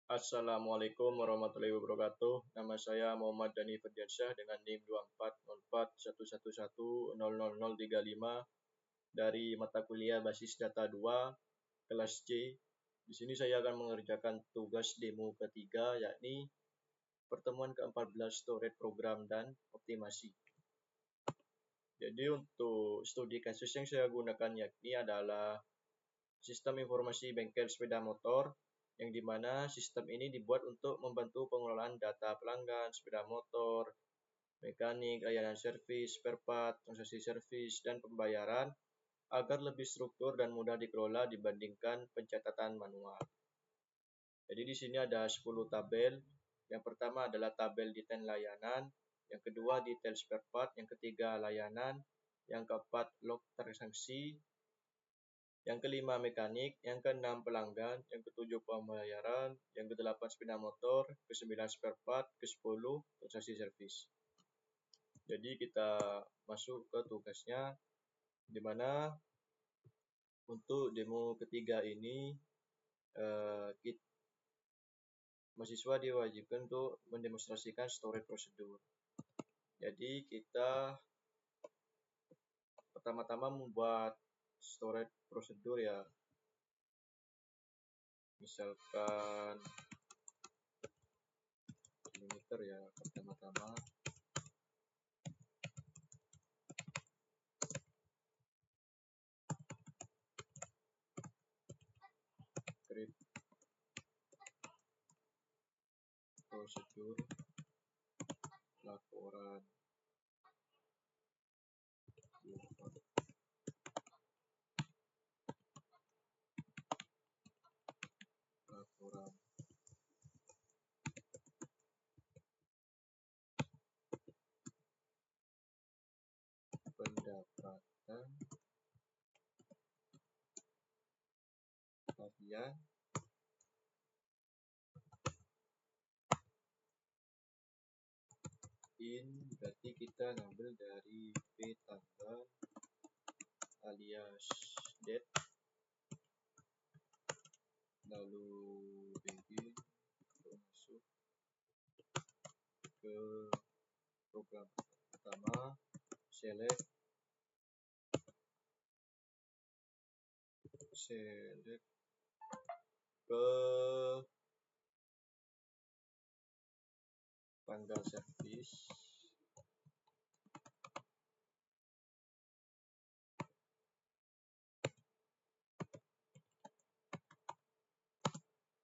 Assalamualaikum warahmatullahi wabarakatuh. Nama saya Muhammad Dhani Ferdiansyah dengan NIM 240411100035 dari mata kuliah Basis Data 2 kelas C. Di sini saya akan mengerjakan tugas demo ketiga, yakni pertemuan ke-14 storage program dan optimasi. Jadi untuk studi kasus yang saya gunakan yakni adalah sistem informasi bengkel sepeda motor, yang dimana sistem ini dibuat untuk membantu pengelolaan data pelanggan, sepeda motor, mekanik, layanan servis, spare part, transaksi servis, dan pembayaran agar lebih struktur dan mudah dikelola dibandingkan pencatatan manual. Jadi di sini ada 10 tabel. Yang pertama adalah tabel detail layanan, yang kedua detail spare part, yang ketiga layanan, yang keempat log transaksi, yang kelima mekanik, yang keenam pelanggan, yang ketujuh pembayaran, yang kedelapan sepeda motor, kesembilan spare part, ke-10 transaksi servis. Jadi kita masuk ke tugasnya, di mana untuk demo ketiga ini mahasiswa diwajibkan untuk mendemonstrasikan storage prosedur. Jadi kita pertama-tama membuat storage prosedur ya. Misalkan delimiter ya, pertama-tama create prosedur laporan pendapatan harian berarti kita ngambil dari P tanggal alias date, lalu begin masuk ke program pertama, select ke tanggal servis,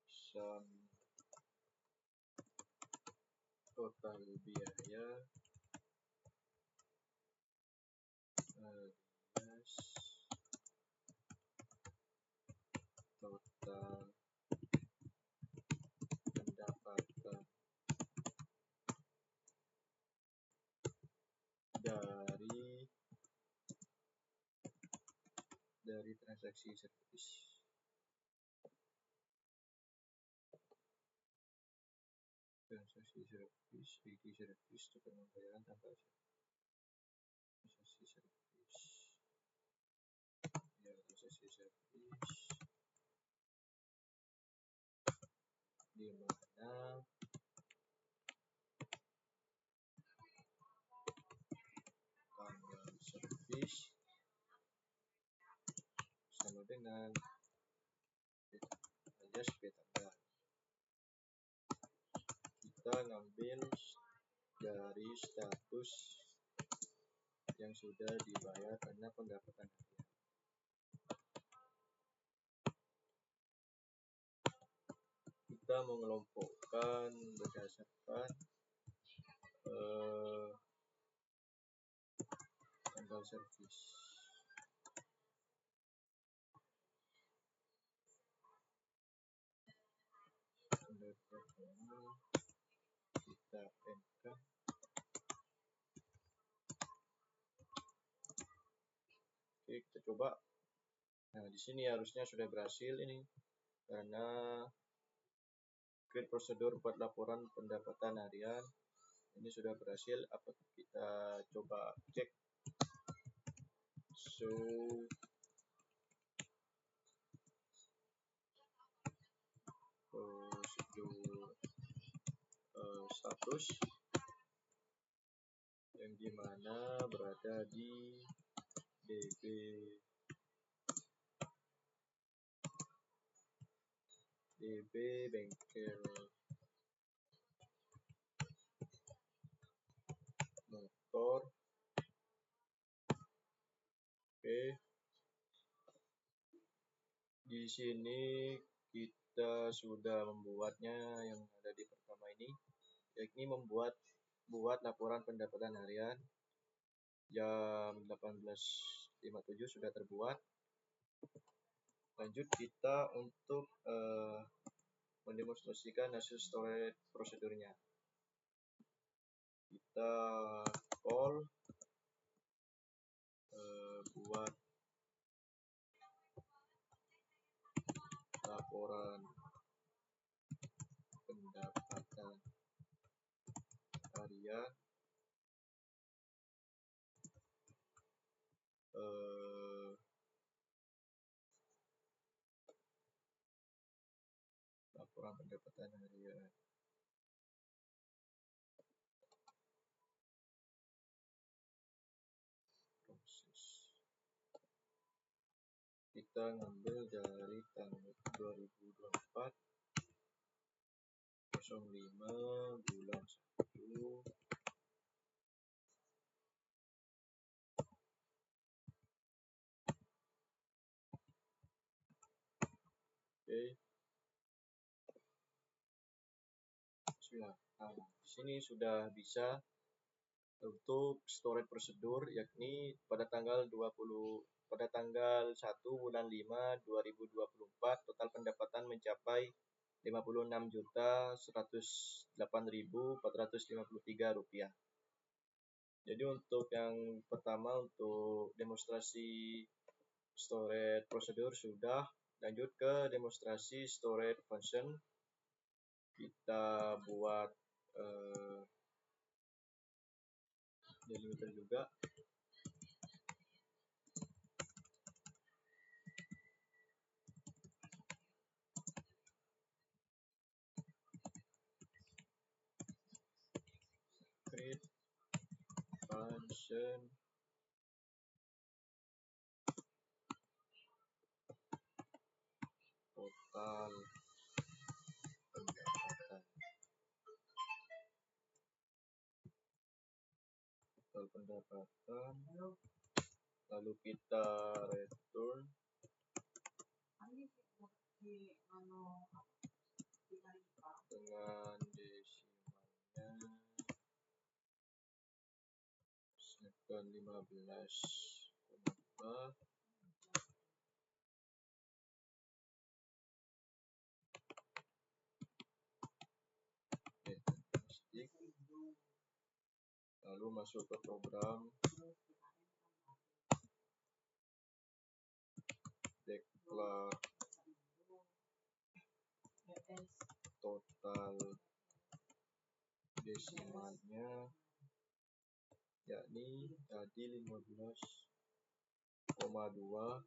sum total biaya alias total pendapatan dari transaksi servis. Transaksi servis, total pembayaran tanggal transaksi servis. Ya, transaksi servis di mana tanggal servis sama dengan alias P tanggal. Kita ngambil dari status yang sudah dibayar karena pendapatan harian. Kita mengelompokkan berdasarkan tanggal servis. Kita enter. Oke, kita coba. Nah, di sini harusnya sudah berhasil ini, karena create prosedur buat laporan pendapatan harian ini sudah berhasil. Apakah kita coba cek show prosedur status yang dimana berada di DB bengkel motor. Oke, di sini kita sudah membuatnya yang ada di pertama ini, yakni buat laporan pendapatan harian jam 18.57 sudah terbuat. Lanjut kita untuk mendemonstrasikan hasil storage prosedurnya. Kita call buat laporan pendapatan harian proses. Kita ngambil dari tanggal 2024 05 bulan 1. Oke. Bismillah. Nah, di sini sudah bisa untuk storage prosedur, yakni pada tanggal 1 bulan 5 2024 total pendapatan mencapai Rp56.108.453. Jadi untuk yang pertama, untuk demonstrasi storage prosedur sudah. Lanjut ke demonstrasi storage function. Kita buat delimiter juga. Create function total pendapatan, lalu kita return dengan desimalnya 15,2. Lalu masuk ke program, declare total desimalnya, yakni tadi 15,2.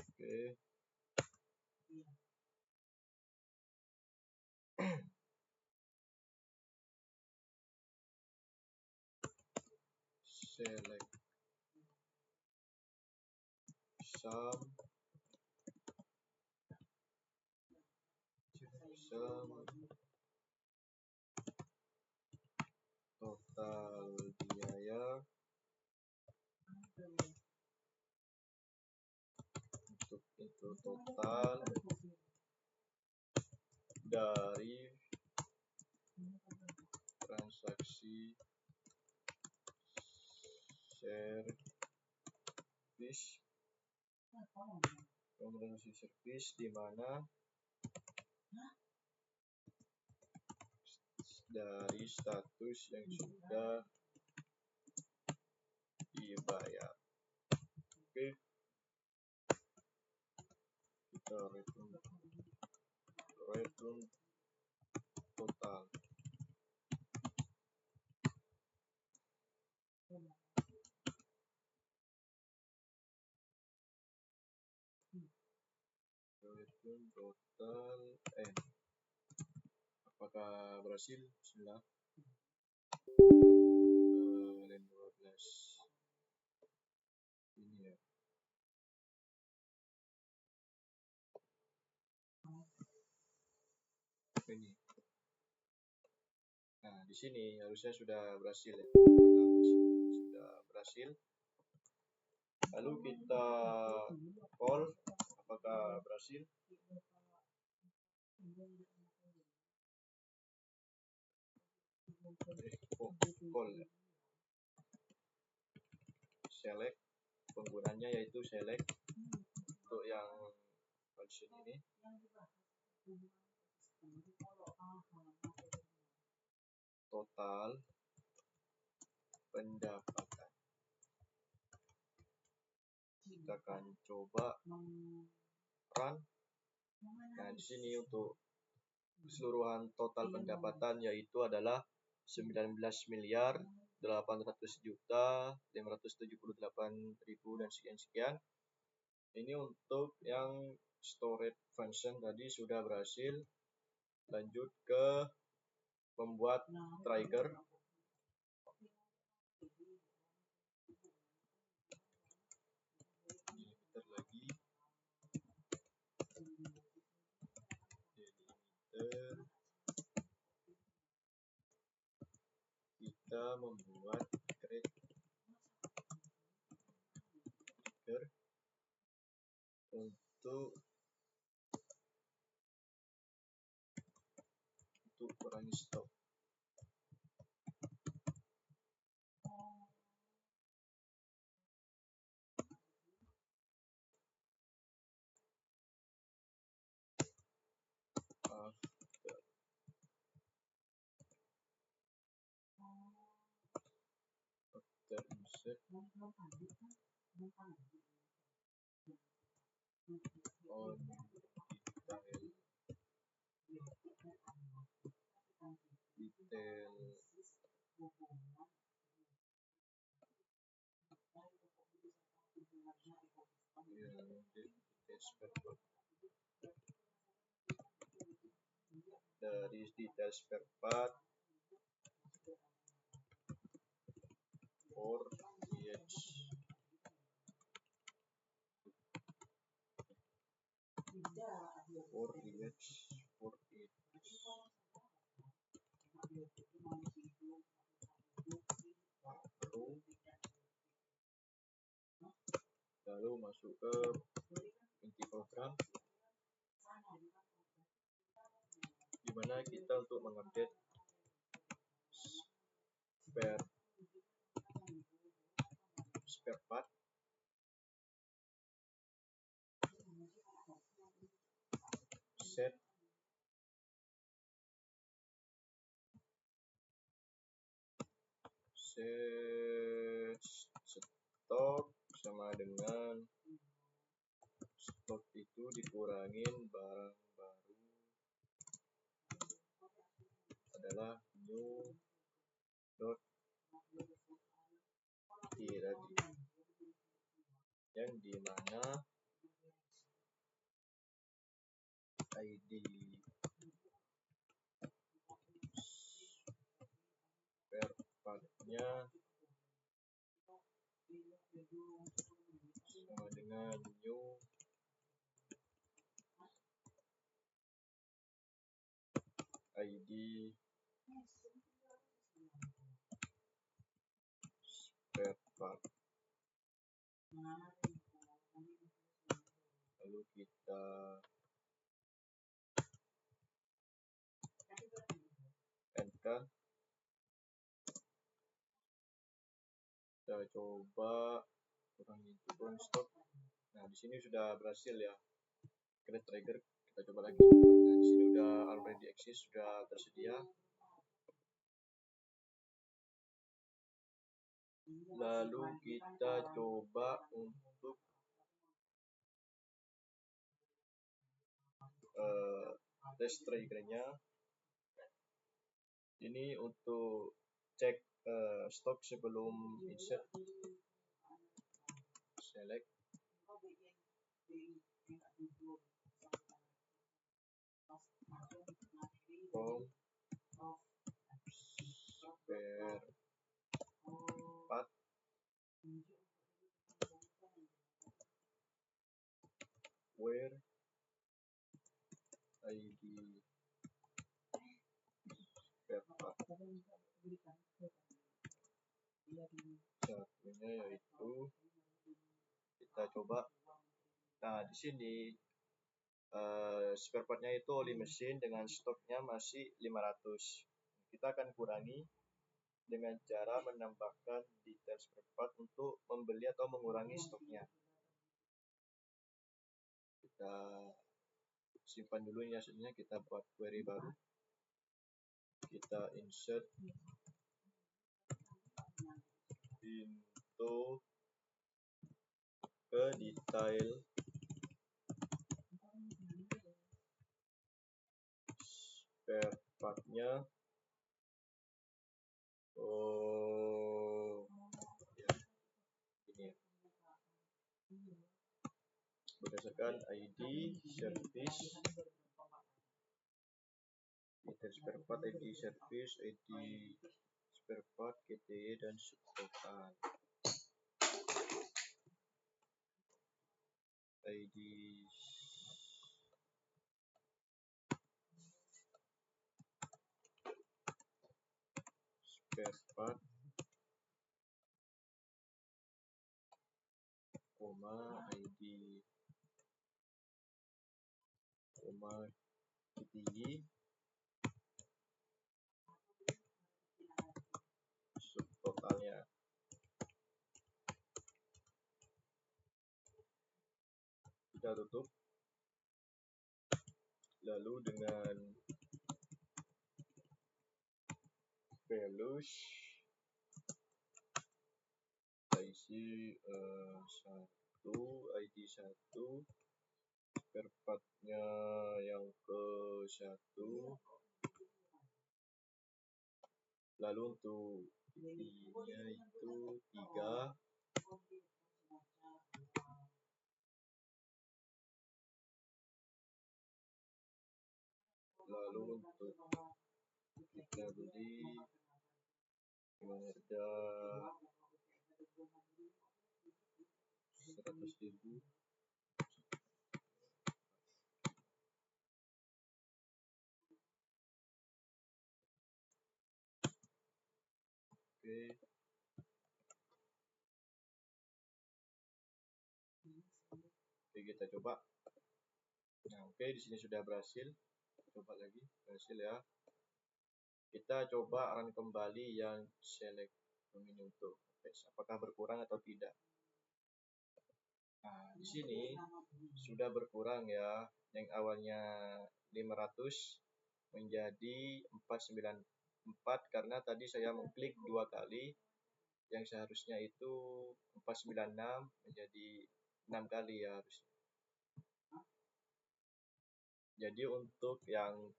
Oke. Select sum total biaya untuk itu total dari transaksi service, di mana dari status yang sudah dibayar. Oke. Kita return total. total apakah berhasil? Bismillah. Len 12 ini ya. Ini. Nah, di sini harusnya sudah berhasil ya. Nah, sudah berhasil. Lalu kita call apakah berhasil. Call ya. Select penggunanya yaitu select untuk yang function ini. Total pendapatan. Kita akan coba run. Nah, di sini untuk keseluruhan total pendapatan yaitu adalah 19.800.578.000 dan sekian-sekian. Ini untuk yang storage function tadi sudah berhasil. Lanjut ke membuat trigger. Delimiter lagi. Delimiter. Kita membuat create trigger untuk kurangi stok. After insert on detail dari detail spare part or EH or EH or lalu masuk ke inti program di mana kita untuk mengupdate spare part set stok sama dengan stok itu dikurangin barang baru adalah new dot tadi yang dimana ID spare partnya sama dengan new ID spare part. Lalu kita enter. Kita coba kurang stok. Nah, di sini sudah berhasil ya. Create trigger, kita coba lagi. Nah, di sini udah already exist, sudah tersedia. Lalu kita coba untuk test triggernya. Ini untuk cek stok sebelum insert. Select from spare part where ID spare part. Satunya yaitu kita coba. Nah, di sini spare partnya itu oli mesin dengan stoknya masih 500. Kita akan kurangi dengan cara menambahkan detail spare part untuk membeli atau mengurangi stoknya. Kita simpan dulu ini hasilnya, kita buat query baru. Kita insert into ke detail spare partnya. Ya, ini ya. Berdasarkan ID service, detail spare part, ID service, ID spare part, KTE dan subtotal. ID spare part, ID, KTE, subtotalnya. Kita tutup. Lalu dengan values kita isi 1, ID 1, spare partnya yang ke 1, lalu untuk ID-nya itu 3, lalu untuk kita beli dengan harga 100.000. Oke, kita coba. Nah, oke, di sini sudah berhasil. Coba lagi, berhasil ya. Kita coba run kembali yang select ini untuk apakah berkurang atau tidak. Nah, di sini sudah berkurang ya. Yang awalnya 500 menjadi 494 karena tadi saya mengklik 2 kali. Yang seharusnya itu 496 menjadi 6 kali ya harusnya. Jadi untuk yang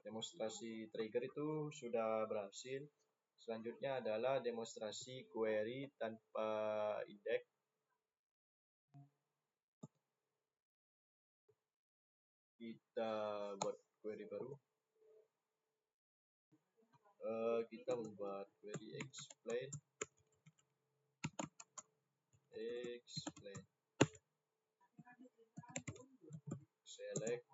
demonstrasi trigger itu sudah berhasil. Selanjutnya adalah demonstrasi query tanpa indeks. Kita buat query baru. Kita membuat query explain. Select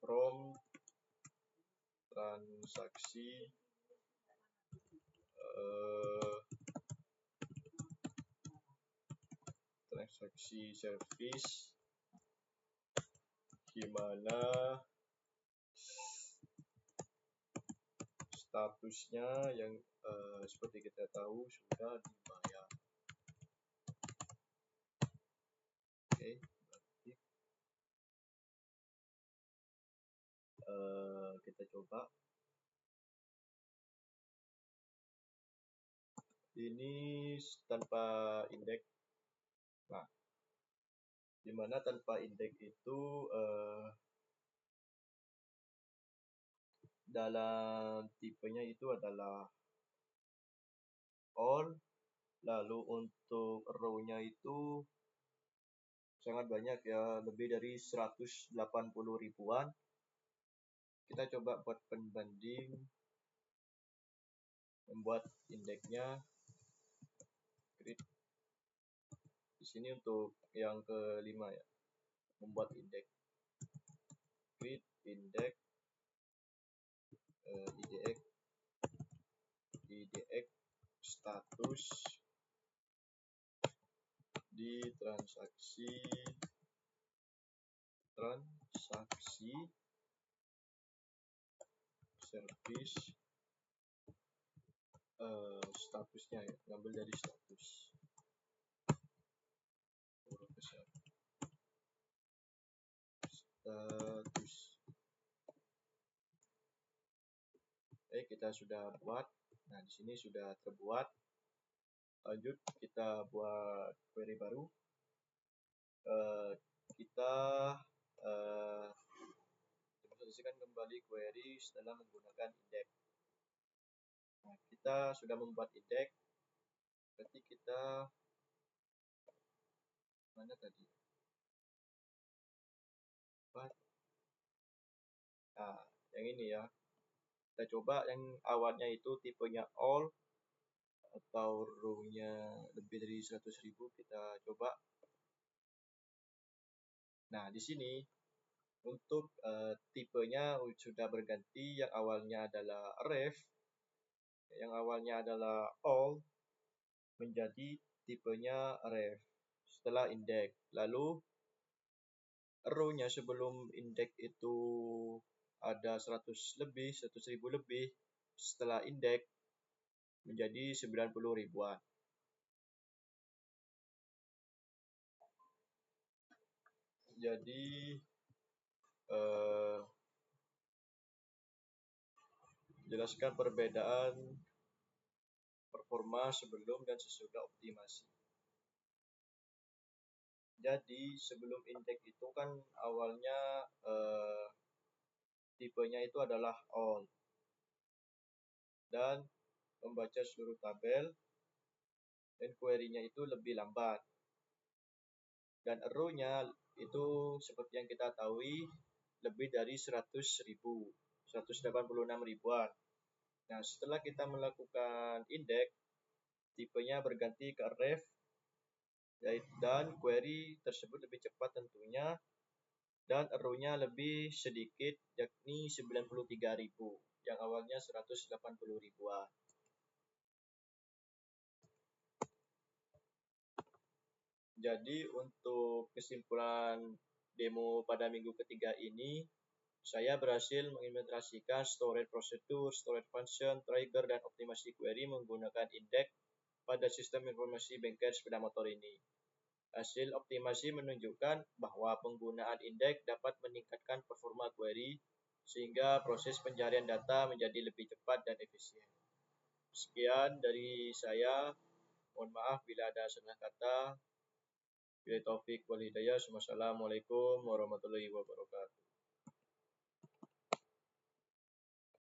from transaksi service, gimana statusnya yang seperti kita tahu sudah dibayar. Oke, kita coba. Ini tanpa indeks. Nah, dimana tanpa indeks itu dalam tipenya itu adalah all, lalu untuk row-nya itu sangat banyak ya, lebih dari 180 ribuan. Kita coba buat pembanding, membuat indeksnya. Create. Di sini untuk yang kelima ya, membuat indeks. Create index IDX status di transaksi service statusnya ya, ngambil dari status. Kita sudah buat. Nah, di sini sudah terbuat. Lanjut kita buat query baru. Kita memposisikan kembali query setelah menggunakan index. Nah, kita sudah membuat index. Berarti kita mana tadi? Nah, yang ini ya. Kita coba yang awalnya itu tipenya all atau row-nya lebih dari 100.000, kita coba. Nah, di sini untuk tipenya sudah berganti, yang awalnya adalah ref, yang awalnya adalah all, menjadi tipenya ref setelah index. Lalu row-nya sebelum index itu ada 100.000 lebih, setelah index menjadi 90 ribuan. Jadi jelaskan perbedaan performa sebelum dan sesudah optimasi. Jadi sebelum indeks itu kan awalnya tipenya itu adalah all dan membaca seluruh tabel, dan query-nya itu lebih lambat. Dan row-nya itu seperti yang kita tahu lebih dari 100.000, 186 ribuan. Nah, setelah kita melakukan indeks, tipenya berganti ke ref, dan query tersebut lebih cepat tentunya, dan row-nya lebih sedikit, yakni 93.000, yang awalnya 180 ribuan. Jadi untuk kesimpulan demo pada minggu ketiga ini, saya berhasil mengimplementasikan storage prosedur, storage function, trigger, dan optimasi query menggunakan indeks pada sistem informasi bengkel sepeda motor ini. Hasil optimasi menunjukkan bahwa penggunaan indeks dapat meningkatkan performa query sehingga proses pencarian data menjadi lebih cepat dan efisien. Sekian dari saya. Mohon maaf bila ada salah kata. Wassalamualaikum warahmatullahi wabarakatuh.